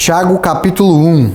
Tiago capítulo 1.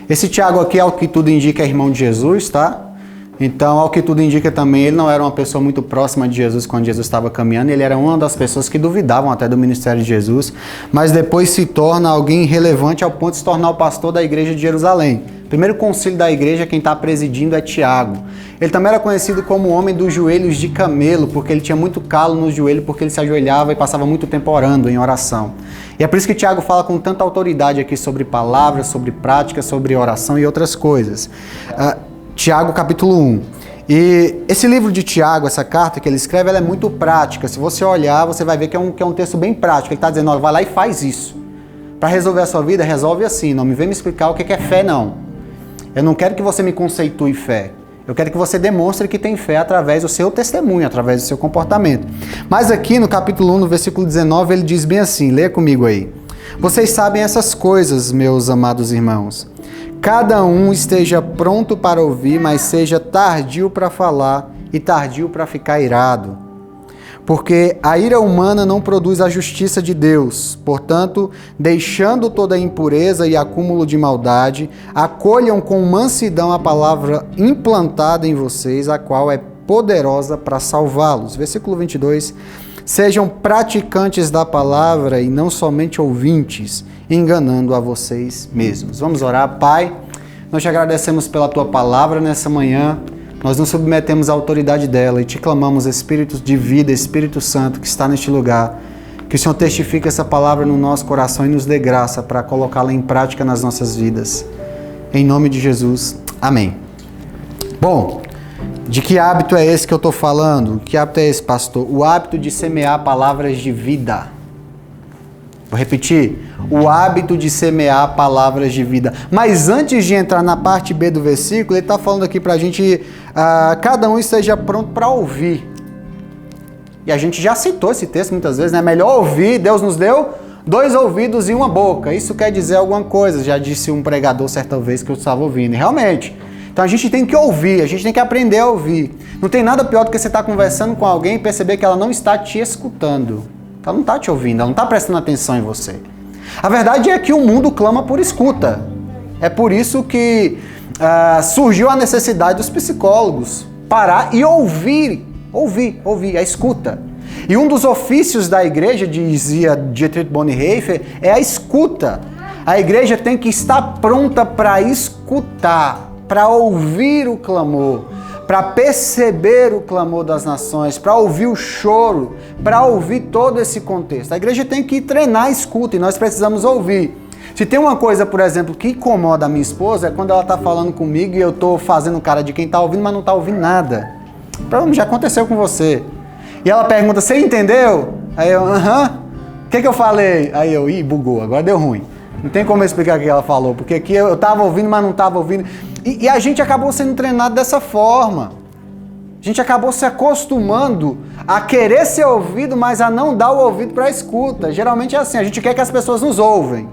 Esse Tiago aqui, ao que tudo indica, é irmão de Jesus, tá? Então, ao que tudo indica também, ele não era uma pessoa muito próxima de Jesus quando Jesus estava caminhando, ele era uma das pessoas que duvidavam até do ministério de Jesus, mas depois se torna alguém relevante ao ponto de se tornar o pastor da igreja de Jerusalém. O primeiro concílio da igreja, quem está presidindo é Tiago. Ele também era conhecido como o homem dos joelhos de camelo, porque ele tinha muito calo no joelho, porque ele se ajoelhava e passava muito tempo orando, em oração. E é por isso que Tiago fala com tanta autoridade aqui sobre palavras, sobre práticas, sobre oração e outras coisas. Tiago capítulo 1. E esse livro de Tiago, essa carta que ele escreve, ela é muito prática. Se você olhar, você vai ver que é um texto bem prático. Ele está dizendo, olha, vai lá e faz isso. Para resolver a sua vida, resolve assim. Não me vem me explicar o que é fé, não. Eu não quero que você me conceitue fé. Eu quero que você demonstre que tem fé através do seu testemunho, através do seu comportamento. Mas aqui no capítulo 1, no versículo 19, ele diz bem assim, leia comigo aí. Vocês sabem essas coisas, meus amados irmãos. Cada um esteja pronto para ouvir, mas seja tardio para falar e tardio para ficar irado. Porque a ira humana não produz a justiça de Deus. Portanto, deixando toda a impureza e acúmulo de maldade, acolham com mansidão a palavra implantada em vocês, a qual é poderosa para salvá-los. Versículo 22. Sejam praticantes da palavra e não somente ouvintes, enganando a vocês mesmos. Vamos orar. Pai, nós te agradecemos pela tua palavra nessa manhã. Nós nos submetemos à autoridade dela e te clamamos, Espírito de vida, Espírito Santo, que está neste lugar, que o Senhor testifique essa palavra no nosso coração e nos dê graça para colocá-la em prática nas nossas vidas. Em nome de Jesus. Amém. Bom, de que hábito é esse que eu estou falando? Que hábito é esse, pastor? O hábito de semear palavras de vida. Vou repetir. O hábito de semear palavras de vida. Mas antes de entrar na parte B do versículo, ele está falando aqui para a gente, cada um esteja pronto para ouvir. E a gente já citou esse texto muitas vezes, né? Melhor ouvir, Deus nos deu 2 ouvidos e uma boca. Isso quer dizer alguma coisa, já disse um pregador certa vez que eu estava ouvindo. E realmente, então a gente tem que ouvir, a gente tem que aprender a ouvir. Não tem nada pior do que você estar conversando com alguém e perceber que ela não está te escutando. Ela não está te ouvindo, ela não está prestando atenção em você. A verdade é que o mundo clama por escuta. É por isso que surgiu a necessidade dos psicólogos parar e ouvir a escuta. E um dos ofícios da igreja, dizia Dietrich Bonhoeffer, é a escuta. A igreja tem que estar pronta para escutar, para ouvir o clamor, para perceber o clamor das nações, para ouvir o choro, para ouvir todo esse contexto. A igreja tem que treinar a escuta e nós precisamos ouvir. Se tem uma coisa, por exemplo, que incomoda a minha esposa, é quando ela está falando comigo e eu estou fazendo cara de quem está ouvindo, mas não está ouvindo nada. Provavelmente já aconteceu com você. E ela pergunta, você entendeu? Aí eu, aham. O que eu falei? Aí eu, bugou, agora deu ruim. Não tem como eu explicar o que ela falou, porque aqui eu estava ouvindo, mas não estava ouvindo. E a gente acabou sendo treinado dessa forma. A gente acabou se acostumando a querer ser ouvido, mas a não dar o ouvido para a escuta. Geralmente é assim, a gente quer que as pessoas nos ouvem.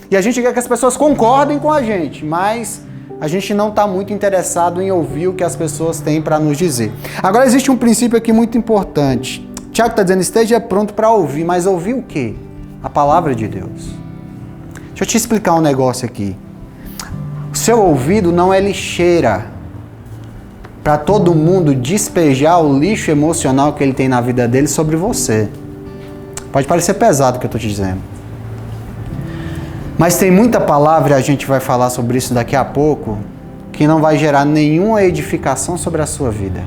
E a gente quer que as pessoas concordem com a gente, mas a gente não está muito interessado em ouvir o que as pessoas têm para nos dizer. Agora existe um princípio aqui muito importante. Tiago está dizendo, esteja pronto para ouvir, mas ouvir o quê? A palavra de Deus. Deixa eu te explicar um negócio aqui. O seu ouvido não é lixeira para todo mundo despejar o lixo emocional que ele tem na vida dele sobre você. Pode parecer pesado o que eu estou te dizendo. Mas tem muita palavra, e a gente vai falar sobre isso daqui a pouco, que não vai gerar nenhuma edificação sobre a sua vida.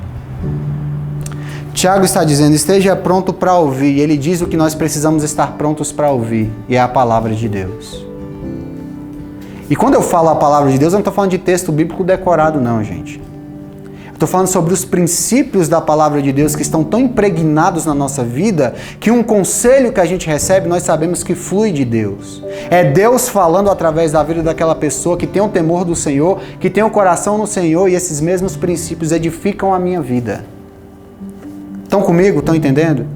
Tiago está dizendo, esteja pronto para ouvir. E ele diz o que nós precisamos estar prontos para ouvir. E é a palavra de Deus. E quando eu falo a palavra de Deus, eu não estou falando de texto bíblico decorado não, gente. Eu estou falando sobre os princípios da palavra de Deus que estão tão impregnados na nossa vida que um conselho que a gente recebe, nós sabemos que flui de Deus. É Deus falando através da vida daquela pessoa que tem o temor do Senhor, que tem o coração no Senhor e esses mesmos princípios edificam a minha vida. Estão comigo? Estão entendendo?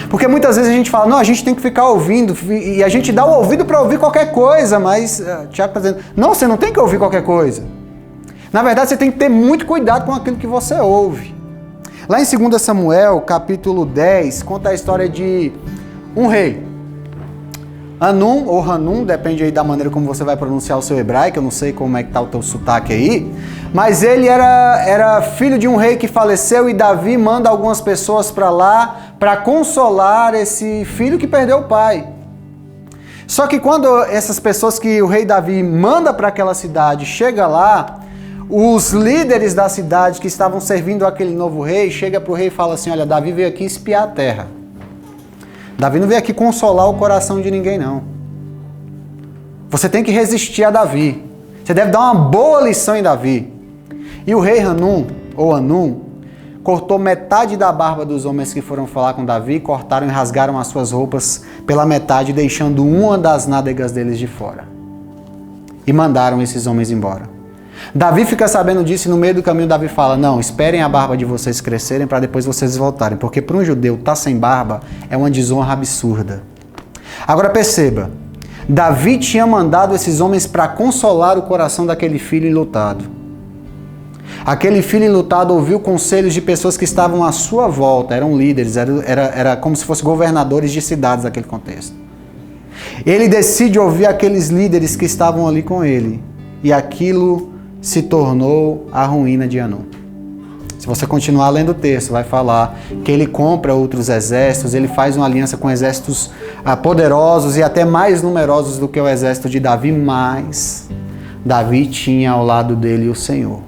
Porque muitas vezes a gente fala, não, a gente tem que ficar ouvindo, e a gente dá o ouvido para ouvir qualquer coisa, mas Tiago está dizendo, não, você não tem que ouvir qualquer coisa. Na verdade, você tem que ter muito cuidado com aquilo que você ouve. Lá em 2 Samuel, capítulo 10, conta a história de um rei. Hanum ou Hanum, depende aí da maneira como você vai pronunciar o seu hebraico, eu não sei como é que tá o teu sotaque aí, mas ele era filho de um rei que faleceu e Davi manda algumas pessoas para lá para consolar esse filho que perdeu o pai. Só que quando essas pessoas que o rei Davi manda para aquela cidade chega lá, os líderes da cidade que estavam servindo aquele novo rei, chega para o rei e fala assim, olha, Davi veio aqui espiar a terra. Davi não veio aqui consolar o coração de ninguém, não. Você tem que resistir a Davi. Você deve dar uma boa lição em Davi. E o rei Hanum, ou Hanum, cortou metade da barba dos homens que foram falar com Davi, cortaram e rasgaram as suas roupas pela metade, deixando uma das nádegas deles de fora. E mandaram esses homens embora. Davi fica sabendo disso e no meio do caminho Davi fala, não, esperem a barba de vocês crescerem para depois vocês voltarem, porque para um judeu estar sem barba é uma desonra absurda. Agora perceba, Davi tinha mandado esses homens para consolar o coração daquele filho enlutado. Aquele filho enlutado ouviu conselhos de pessoas que estavam à sua volta, eram líderes, era como se fossem governadores de cidades naquele contexto. Ele decide ouvir aqueles líderes que estavam ali com ele, e aquilo se tornou a ruína de Hanum. Se você continuar lendo o texto, vai falar que ele compra outros exércitos, ele faz uma aliança com exércitos poderosos e até mais numerosos do que o exército de Davi, mas Davi tinha ao lado dele o Senhor.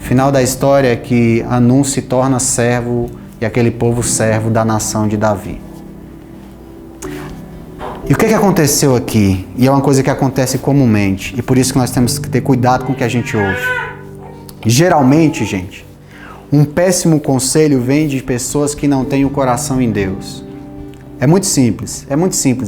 O final da história é que Hanum se torna servo e aquele povo servo da nação de Davi. E o que aconteceu aqui? E é uma coisa que acontece comumente. E por isso que nós temos que ter cuidado com o que a gente ouve. Geralmente, gente, um péssimo conselho vem de pessoas que não têm o coração em Deus. É muito simples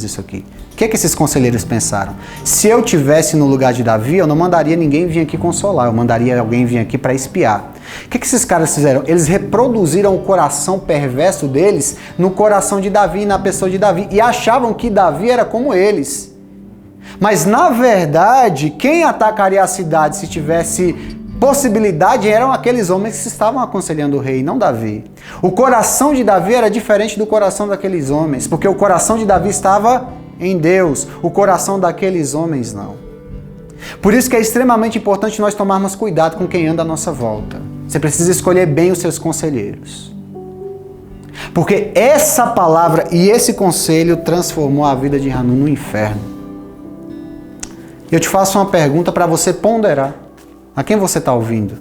isso aqui. O que esses conselheiros pensaram? Se eu tivesse no lugar de Davi, eu não mandaria ninguém vir aqui consolar, eu mandaria alguém vir aqui para espiar. O que esses caras fizeram? Eles reproduziram o coração perverso deles no coração de Davi, na pessoa de Davi, e achavam que Davi era como eles. Mas, na verdade, quem atacaria a cidade se tivesse possibilidade eram aqueles homens que estavam aconselhando o rei, não Davi. O coração de Davi era diferente do coração daqueles homens, porque o coração de Davi estava em Deus, o coração daqueles homens não. Por isso que é extremamente importante nós tomarmos cuidado com quem anda à nossa volta. Você precisa escolher bem os seus conselheiros. Porque essa palavra e esse conselho transformou a vida de Hanum no inferno. Eu te faço uma pergunta para você ponderar. A quem você está ouvindo?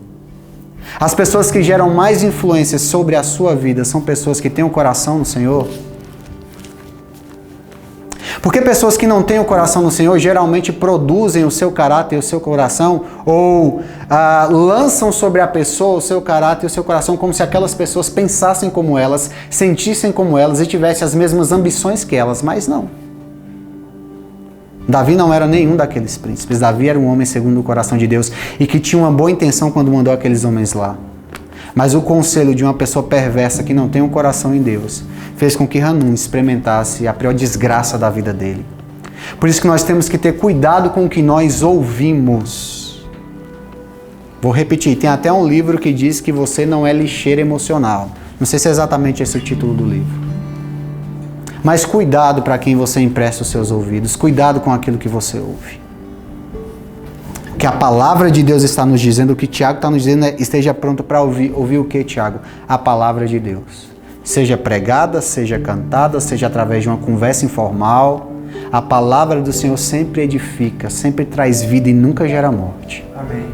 As pessoas que geram mais influência sobre a sua vida são pessoas que têm o coração no Senhor? Porque pessoas que não têm o coração no Senhor geralmente produzem o seu caráter e o seu coração ou lançam sobre a pessoa o seu caráter e o seu coração como se aquelas pessoas pensassem como elas, sentissem como elas e tivessem as mesmas ambições que elas, mas não. Davi não era nenhum daqueles príncipes. Davi era um homem segundo o coração de Deus e que tinha uma boa intenção quando mandou aqueles homens lá. Mas o conselho de uma pessoa perversa que não tem um coração em Deus fez com que Hanum experimentasse a pior desgraça da vida dele. Por isso que nós temos que ter cuidado com o que nós ouvimos. Vou repetir, tem até um livro que diz que você não é lixeira emocional. Não sei se é exatamente esse o título do livro. Mas cuidado para quem você empresta os seus ouvidos. Cuidado com aquilo que você ouve. O que a palavra de Deus está nos dizendo, o que Tiago está nos dizendo é esteja pronto para ouvir. Ouvir o que, Tiago? A palavra de Deus. Seja pregada, seja cantada, seja através de uma conversa informal. A palavra do Senhor sempre edifica, sempre traz vida e nunca gera morte. Amém.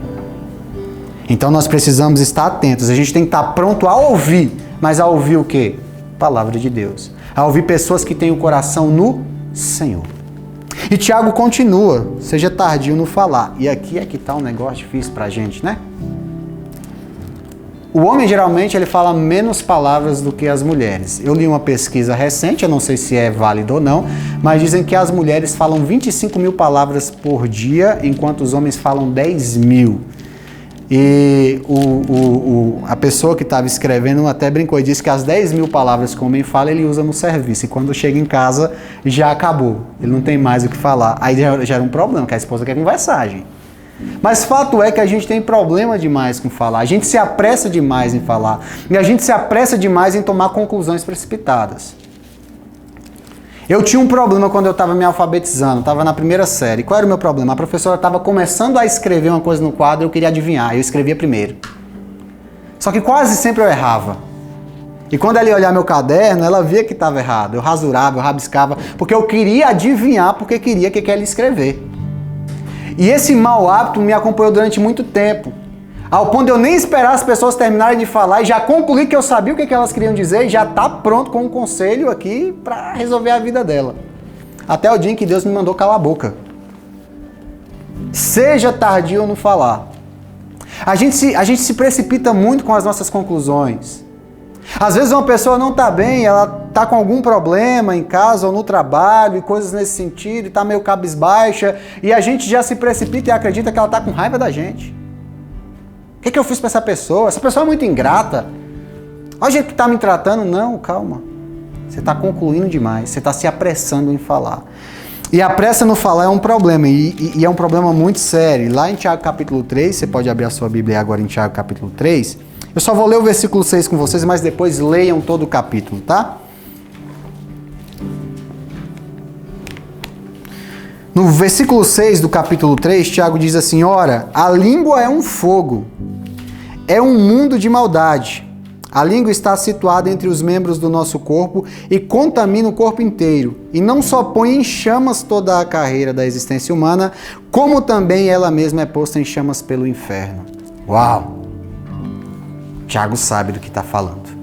Então nós precisamos estar atentos. A gente tem que estar pronto a ouvir. Mas a ouvir o quê? Palavra de Deus. A ouvir pessoas que têm o coração no Senhor. E Tiago continua, seja tardio no falar. E aqui é que está um negócio difícil para a gente, né? O homem geralmente ele fala menos palavras do que as mulheres. Eu li uma pesquisa recente, eu não sei se é válido ou não, mas dizem que as mulheres falam 25 mil palavras por dia, enquanto os homens falam 10 mil. E a pessoa que estava escrevendo até brincou e disse que as 10 mil palavras que o homem fala, ele usa no serviço. E quando chega em casa, já acabou. Ele não tem mais o que falar. Aí já era um problema, que a esposa quer conversar, gente. Mas fato é que a gente tem problema demais com falar. A gente se apressa demais em falar. E a gente se apressa demais em tomar conclusões precipitadas. Eu tinha um problema quando eu estava me alfabetizando, estava na primeira série. Qual era o meu problema? A professora estava começando a escrever uma coisa no quadro e eu queria adivinhar, eu escrevia primeiro. Só que quase sempre eu errava. E quando ela ia olhar meu caderno, ela via que estava errado. Eu rasurava, eu rabiscava, porque eu queria adivinhar porque queria que ela ia escrever. E esse mau hábito me acompanhou durante muito tempo. Ao ponto de eu nem esperar as pessoas terminarem de falar e já concluí que eu sabia o que elas queriam dizer e já tá pronto com um conselho aqui para resolver a vida dela. Até o dia em que Deus me mandou calar a boca. Seja tardio no falar. A gente se precipita muito com as nossas conclusões. Às vezes uma pessoa não está bem, ela está com algum problema em casa ou no trabalho e coisas nesse sentido, e está meio cabisbaixa, e a gente já se precipita e acredita que ela está com raiva da gente. O que eu fiz para essa pessoa? Essa pessoa é muito ingrata. Olha o jeito que está me tratando. Não, calma. Você está concluindo demais, você está se apressando em falar. E a pressa no falar é um problema, e é um problema muito sério. Lá em Tiago capítulo 3, você pode abrir a sua Bíblia agora em Tiago capítulo 3, eu só vou ler o versículo 6 com vocês, mas depois leiam todo o capítulo, tá? No versículo 6 do capítulo 3, Tiago diz assim: ora, a língua é um fogo, é um mundo de maldade. A língua está situada entre os membros do nosso corpo e contamina o corpo inteiro. E não só põe em chamas toda a carreira da existência humana, como também ela mesma é posta em chamas pelo inferno. Uau! Tiago sabe do que está falando.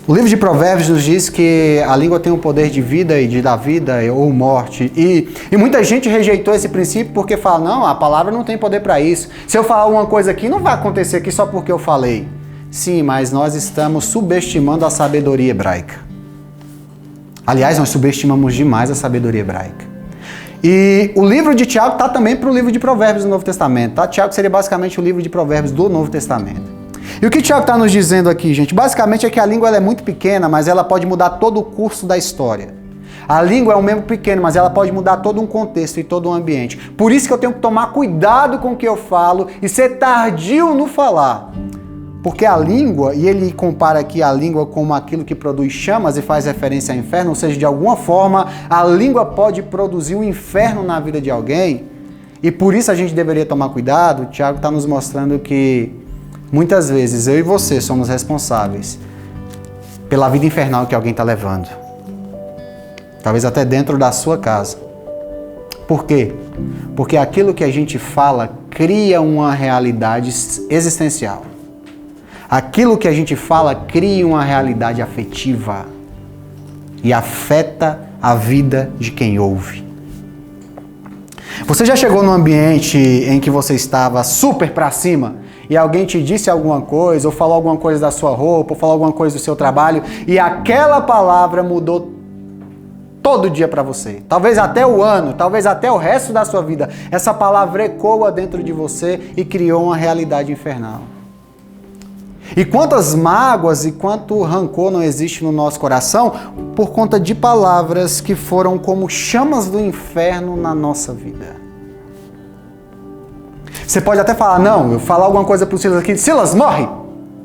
O livro de Provérbios nos diz que a língua tem o poder de vida e de dar vida ou morte. E muita gente rejeitou esse princípio porque fala, não, a palavra não tem poder para isso. Se eu falar alguma coisa aqui, não vai acontecer aqui só porque eu falei. Sim, mas nós estamos subestimando a sabedoria hebraica. Aliás, nós subestimamos demais a sabedoria hebraica. E o livro de Tiago está também para o livro de Provérbios do Novo Testamento. Tá? Tiago seria basicamente o livro de Provérbios do Novo Testamento. E o que Tiago está nos dizendo aqui, gente? Basicamente é que a língua ela é muito pequena, mas ela pode mudar todo o curso da história. A língua é um membro pequeno, mas ela pode mudar todo um contexto e todo um ambiente. Por isso que eu tenho que tomar cuidado com o que eu falo e ser tardio no falar. Porque a língua, e ele compara aqui a língua como aquilo que produz chamas e faz referência ao inferno, ou seja, de alguma forma a língua pode produzir um inferno na vida de alguém, e por isso a gente deveria tomar cuidado. O Tiago está nos mostrando que muitas vezes eu e você somos responsáveis pela vida infernal que alguém está levando. Talvez até dentro da sua casa. Por quê? Porque aquilo que a gente fala cria uma realidade existencial. Aquilo que a gente fala cria uma realidade afetiva e afeta a vida de quem ouve. Você já chegou num ambiente em que você estava super pra cima e alguém te disse alguma coisa, ou falou alguma coisa da sua roupa, ou falou alguma coisa do seu trabalho, e aquela palavra mudou todo dia para você? Talvez até o ano, talvez até o resto da sua vida. Essa palavra ecoa dentro de você e criou uma realidade infernal. E quantas mágoas e quanto rancor não existe no nosso coração por conta de palavras que foram como chamas do inferno na nossa vida. Você pode até falar, não, eu falar alguma coisa pro Silas aqui, Silas, morre!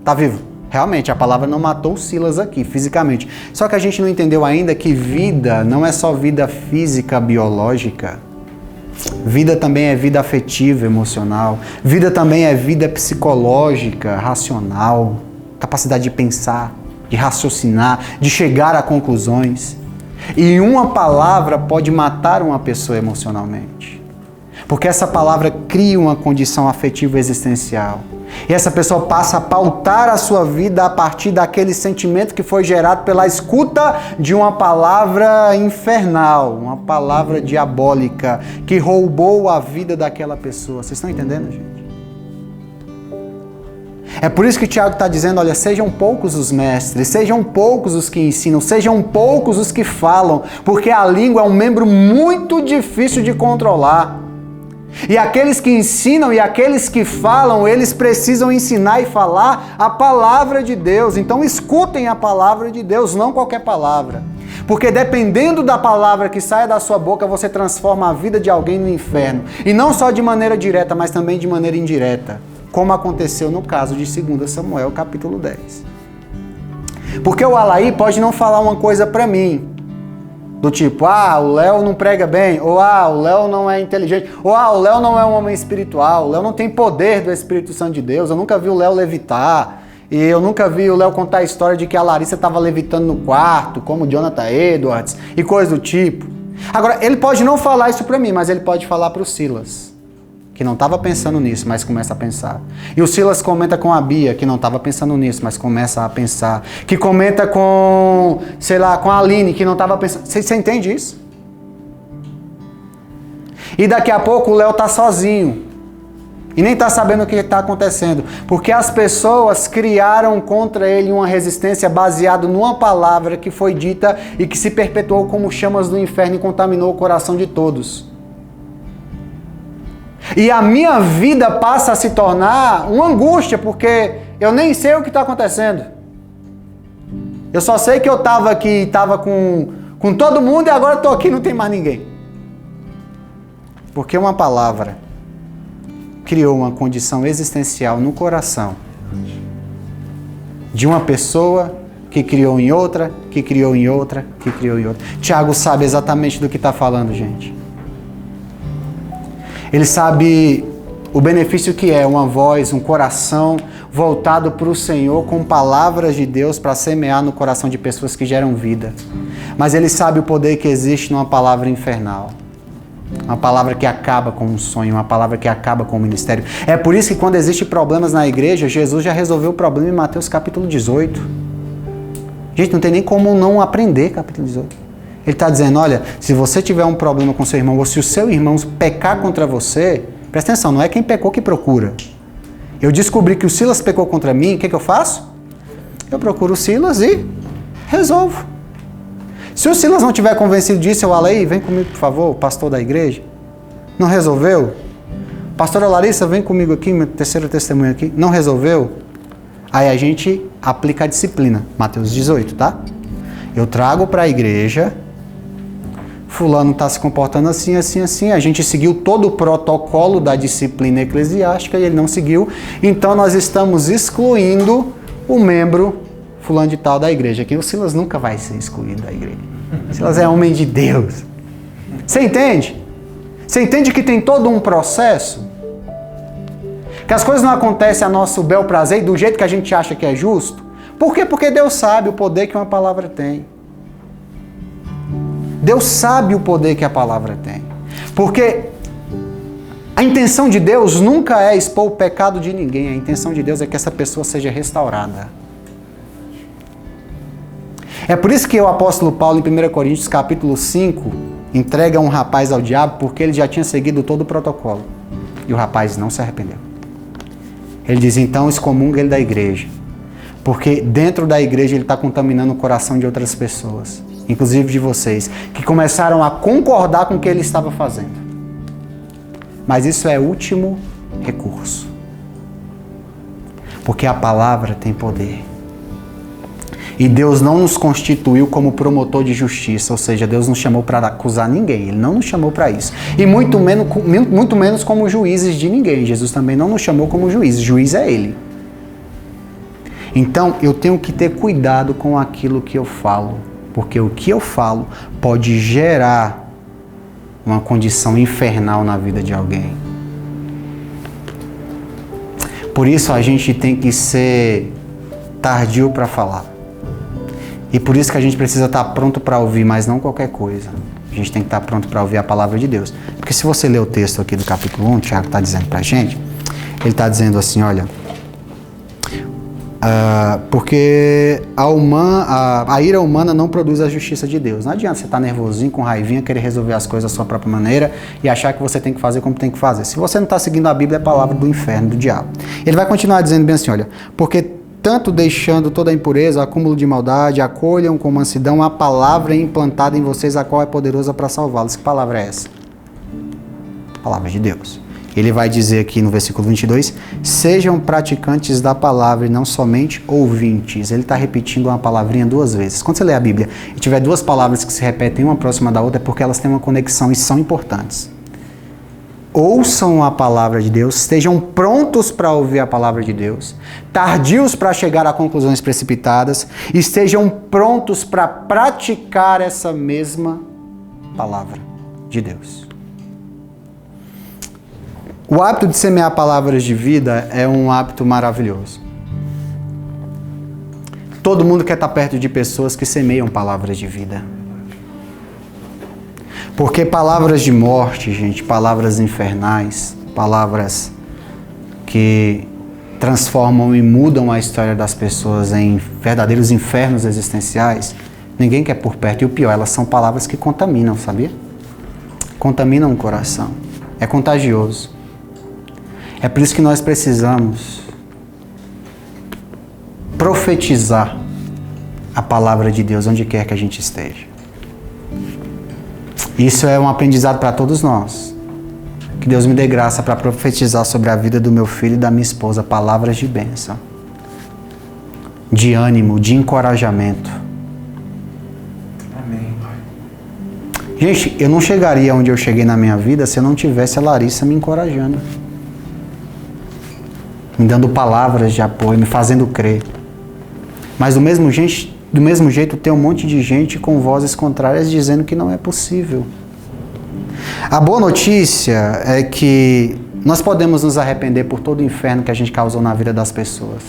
Tá vivo. Realmente, a palavra não matou o Silas aqui, fisicamente. Só que a gente não entendeu ainda que vida não é só vida física, biológica. Vida também é vida afetiva, emocional. Vida também é vida psicológica, racional. Capacidade de pensar, de raciocinar, de chegar a conclusões. E uma palavra pode matar uma pessoa emocionalmente. Porque essa palavra cria uma condição afetiva existencial. E essa pessoa passa a pautar a sua vida a partir daquele sentimento que foi gerado pela escuta de uma palavra infernal, uma palavra diabólica, que roubou a vida daquela pessoa. Vocês estão entendendo, gente? É por isso que Tiago está dizendo, olha, sejam poucos os mestres, sejam poucos os que ensinam, sejam poucos os que falam, porque a língua é um membro muito difícil de controlar. E aqueles que ensinam e aqueles que falam, eles precisam ensinar e falar a palavra de Deus. Então escutem a palavra de Deus, não qualquer palavra. Porque dependendo da palavra que saia da sua boca, você transforma a vida de alguém no inferno. E não só de maneira direta, mas também de maneira indireta. Como aconteceu no caso de 2 Samuel, capítulo 10. Porque o Alaí pode não falar uma coisa para mim, do tipo, o Léo não prega bem, ou o Léo não é inteligente, ou o Léo não é um homem espiritual, o Léo não tem poder do Espírito Santo de Deus, eu nunca vi o Léo levitar, e eu nunca vi o Léo contar a história de que a Larissa estava levitando no quarto, como o Jonathan Edwards, e coisa do tipo. Agora, ele pode não falar isso para mim, mas ele pode falar para o Silas, que não estava pensando nisso, mas começa a pensar. E o Silas comenta com a Bia, que não estava pensando nisso, mas começa a pensar. Que comenta com, com a Aline, que não estava pensando. Você entende isso? E daqui a pouco o Léo está sozinho. E nem está sabendo o que está acontecendo. Porque as pessoas criaram contra ele uma resistência baseada numa palavra que foi dita e que se perpetuou como chamas do inferno e contaminou o coração de todos. E a minha vida passa a se tornar uma angústia, porque eu nem sei o que está acontecendo. Eu só sei que eu estava aqui, estava com todo mundo e agora estou aqui e não tem mais ninguém. Porque uma palavra criou uma condição existencial no coração de uma pessoa que criou em outra, que criou em outra, que criou em outra. Tiago sabe exatamente do que está falando, gente. Ele sabe o benefício que é uma voz, um coração voltado para o Senhor com palavras de Deus para semear no coração de pessoas que geram vida. Mas ele sabe o poder que existe numa palavra infernal. Uma palavra que acaba com um sonho, uma palavra que acaba com o ministério. É por isso que quando existem problemas na igreja, Jesus já resolveu o problema em Mateus capítulo 18. Gente, não tem nem como não aprender capítulo 18. Ele está dizendo, olha, se você tiver um problema com seu irmão, ou se o seu irmão pecar contra você, presta atenção, não é quem pecou que procura. Eu descobri que o Silas pecou contra mim, o que eu faço? Eu procuro o Silas e resolvo. Se o Silas não tiver convencido disso, eu falei, vem comigo, por favor, pastor da igreja. Não resolveu? Pastora Larissa, vem comigo aqui, meu terceiro testemunho aqui. Não resolveu? Aí a gente aplica a disciplina, Mateus 18, tá? Eu trago para a igreja... Fulano está se comportando assim, assim, assim. A gente seguiu todo o protocolo da disciplina eclesiástica e ele não seguiu. Então nós estamos excluindo o membro fulano de tal da igreja. Aqui o Silas nunca vai ser excluído da igreja. O Silas é homem de Deus. Você entende? Você entende que tem todo um processo? Que as coisas não acontecem a nosso bel prazer e do jeito que a gente acha que é justo? Por quê? Porque Deus sabe o poder que uma palavra tem. Deus sabe o poder que a palavra tem. Porque a intenção de Deus nunca é expor o pecado de ninguém. A intenção de Deus é que essa pessoa seja restaurada. É por isso que o apóstolo Paulo, em 1 Coríntios capítulo 5, entrega um rapaz ao diabo porque ele já tinha seguido todo o protocolo. E o rapaz não se arrependeu. Ele diz, então, excomunga ele da igreja. Porque dentro da igreja ele está contaminando o coração de outras pessoas. Inclusive de vocês, que começaram a concordar com o que ele estava fazendo. Mas isso é último recurso. Porque a palavra tem poder. E Deus não nos constituiu como promotor de justiça, ou seja, Deus não chamou para acusar ninguém, Ele não nos chamou para isso. E muito menos como juízes de ninguém. Jesus também não nos chamou como juízes, juiz é Ele. Então, eu tenho que ter cuidado com aquilo que eu falo. Porque o que eu falo pode gerar uma condição infernal na vida de alguém. Por isso a gente tem que ser tardio para falar. E por isso que a gente precisa estar pronto para ouvir, mas não qualquer coisa. A gente tem que estar pronto para ouvir a palavra de Deus. Porque se você ler o texto aqui do capítulo 1, o Tiago está dizendo para a gente, ele está dizendo assim, olha... porque a ira humana não produz a justiça de Deus. Não adianta você estar nervosinho, com raivinha, querer resolver as coisas da sua própria maneira e achar que você tem que fazer como tem que fazer. Se você não está seguindo a Bíblia, é a palavra do inferno, do diabo. Ele vai continuar dizendo bem assim, olha, porque tanto deixando toda a impureza, acúmulo de maldade, acolham com mansidão a palavra implantada em vocês, a qual é poderosa para salvá-los. Que palavra é essa? Palavra de Deus. Ele vai dizer aqui no versículo 22, sejam praticantes da palavra e não somente ouvintes. Ele está repetindo uma palavrinha duas vezes. Quando você lê a Bíblia e tiver duas palavras que se repetem uma próxima da outra, é porque elas têm uma conexão e são importantes. ouçam a palavra de Deus, estejam prontos para ouvir a palavra de Deus, tardios para chegar a conclusões precipitadas, estejam prontos para praticar essa mesma palavra de Deus. O hábito de semear palavras de vida é um hábito maravilhoso. Todo mundo quer estar perto de pessoas que semeiam palavras de vida. Porque palavras de morte, gente, palavras infernais, palavras que transformam e mudam a história das pessoas em verdadeiros infernos existenciais, ninguém quer por perto. E o pior, elas são palavras que contaminam, sabia? Contaminam o coração. É contagioso. É por isso que nós precisamos profetizar a palavra de Deus onde quer que a gente esteja. Isso é um aprendizado para todos nós. Que Deus me dê graça para profetizar sobre a vida do meu filho e da minha esposa palavras de bênção, de ânimo, de encorajamento. Amém, Pai. Gente, eu não chegaria onde eu cheguei na minha vida se eu não tivesse a Larissa me encorajando, me dando palavras de apoio, me fazendo crer. Mas do mesmo jeito tem um monte de gente com vozes contrárias dizendo que não é possível. A boa notícia é que nós podemos nos arrepender por todo o inferno que a gente causou na vida das pessoas.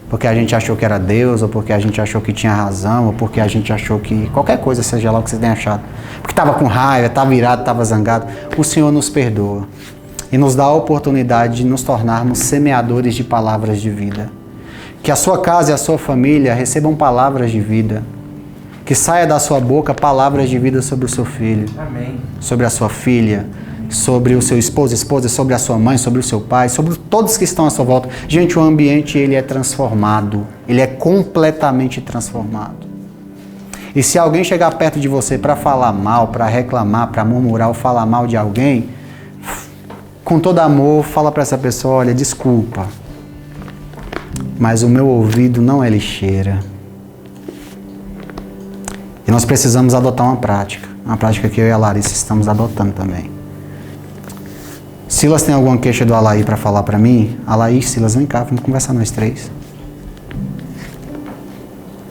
Porque a gente achou que era Deus, ou porque a gente achou que tinha razão, ou porque a gente achou que qualquer coisa, seja lá o que você tenha achado. Porque estava com raiva, estava irado, estava zangado. O Senhor nos perdoa e nos dá a oportunidade de nos tornarmos semeadores de palavras de vida. Que a sua casa e a sua família recebam palavras de vida. Que saia da sua boca palavras de vida sobre o seu filho. Amém. Sobre a sua filha, sobre o seu esposo, esposa, sobre a sua mãe, sobre o seu pai, sobre todos que estão à sua volta. Gente, o ambiente ele é transformado. Ele é completamente transformado. E se alguém chegar perto de você para falar mal, para reclamar, para murmurar ou falar mal de alguém, com todo amor, fala para essa pessoa, olha, desculpa, mas o meu ouvido não é lixeira. E nós precisamos adotar uma prática que eu e a Larissa estamos adotando também. Silas tem alguma queixa do Alaí para falar para mim? Alaí, Silas, vem cá, vamos conversar nós três.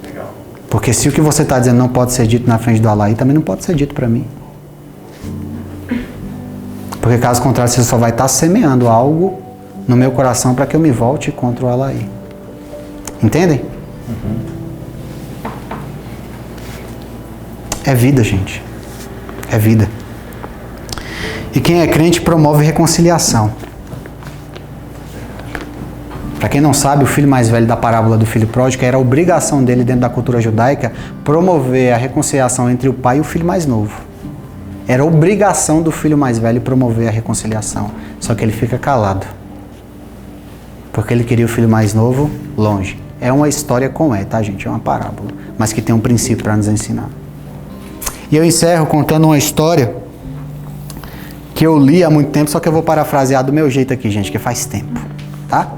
Legal. Porque se o que você está dizendo não pode ser dito na frente do Alaí, também não pode ser dito para mim. Porque caso contrário, você só vai estar semeando algo no meu coração para que eu me volte contra o Alaí. Entendem? É vida, gente. É vida. E quem é crente promove reconciliação. Para quem não sabe, o filho mais velho da parábola do filho pródigo, era a obrigação dele dentro da cultura judaica promover a reconciliação entre o pai e o filho mais novo. Era obrigação do filho mais velho promover a reconciliação. Só que ele fica calado. Porque ele queria o filho mais novo longe. É uma história como é, tá, gente? É uma parábola. Mas que tem um princípio para nos ensinar. E eu encerro contando uma história que eu li há muito tempo, só que eu vou parafrasear do meu jeito aqui, gente, que faz tempo, tá?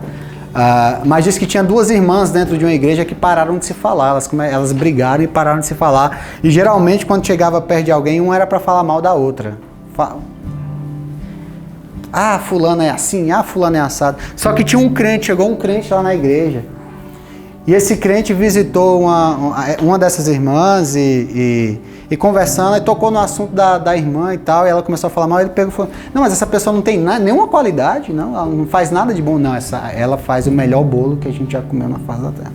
Mas diz que tinha duas irmãs dentro de uma igreja que pararam de se falar. Elas brigaram e pararam de se falar. E geralmente, quando chegava perto de alguém, uma era para falar mal da outra. Fulano é assim, fulano é assado. Só que tinha um crente, chegou um crente lá na igreja. E esse crente visitou uma dessas irmãs e conversando, e tocou no assunto da irmã e tal, e ela começou a falar mal, ele pegou e falou, não, mas essa pessoa não tem nenhuma qualidade, não, ela não faz nada de bom, não, ela faz o melhor bolo que a gente já comeu na face da terra.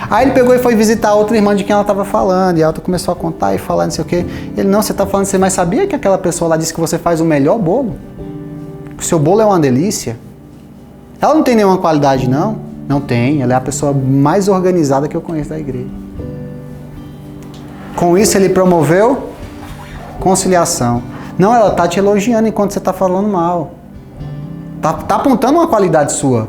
Aí ele pegou e foi visitar a outra irmã de quem ela estava falando, e a outra começou a contar e falar não sei o quê. Ele, não, você está falando assim, mas sabia que aquela pessoa lá disse que você faz o melhor bolo? Que o seu bolo é uma delícia? Ela não tem nenhuma qualidade, não? Não tem, ela é a pessoa mais organizada que eu conheço da igreja. Com isso ele promoveu conciliação. Não, ela está te elogiando enquanto você está falando mal. Tá apontando uma qualidade sua.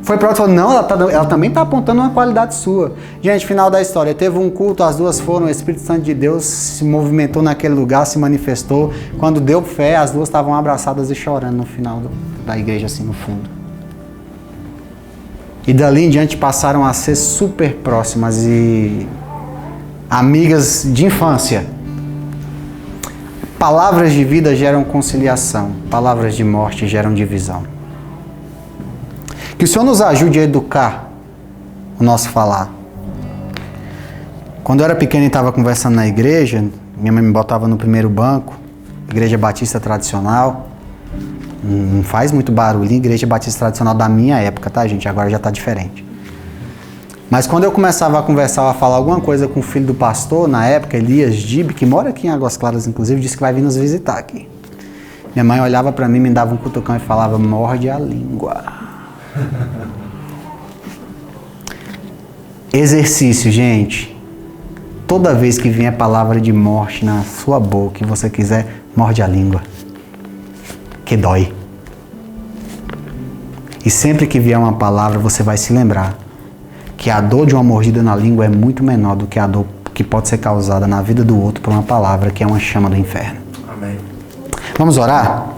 Foi para outra e falou, não, ela também está apontando uma qualidade sua. Gente, final da história, teve um culto, as duas foram, o Espírito Santo de Deus se movimentou naquele lugar, se manifestou. Quando deu fé, as duas estavam abraçadas e chorando no final da igreja, assim, no fundo. E dali em diante passaram a ser super próximas e amigas de infância. Palavras de vida geram conciliação, palavras de morte geram divisão. Que o Senhor nos ajude a educar o nosso falar. Quando eu era pequeno e estava conversando na igreja, minha mãe me botava no primeiro banco, igreja batista tradicional. Não faz muito barulho, igreja batista tradicional da minha época, tá, gente? Agora já está diferente. Mas quando eu começava a conversar, a falar alguma coisa com o filho do pastor, na época, Elias Dib, que mora aqui em Águas Claras, inclusive, disse que vai vir nos visitar aqui. Minha mãe olhava para mim, me dava um cutucão e falava, morde a língua. Exercício, gente. Toda vez que vier palavra de morte na sua boca, que você quiser, morde a língua. Que dói. E sempre que vier uma palavra, você vai se lembrar que a dor de uma mordida na língua é muito menor do que a dor que pode ser causada na vida do outro por uma palavra que é uma chama do inferno. Amém. Vamos orar?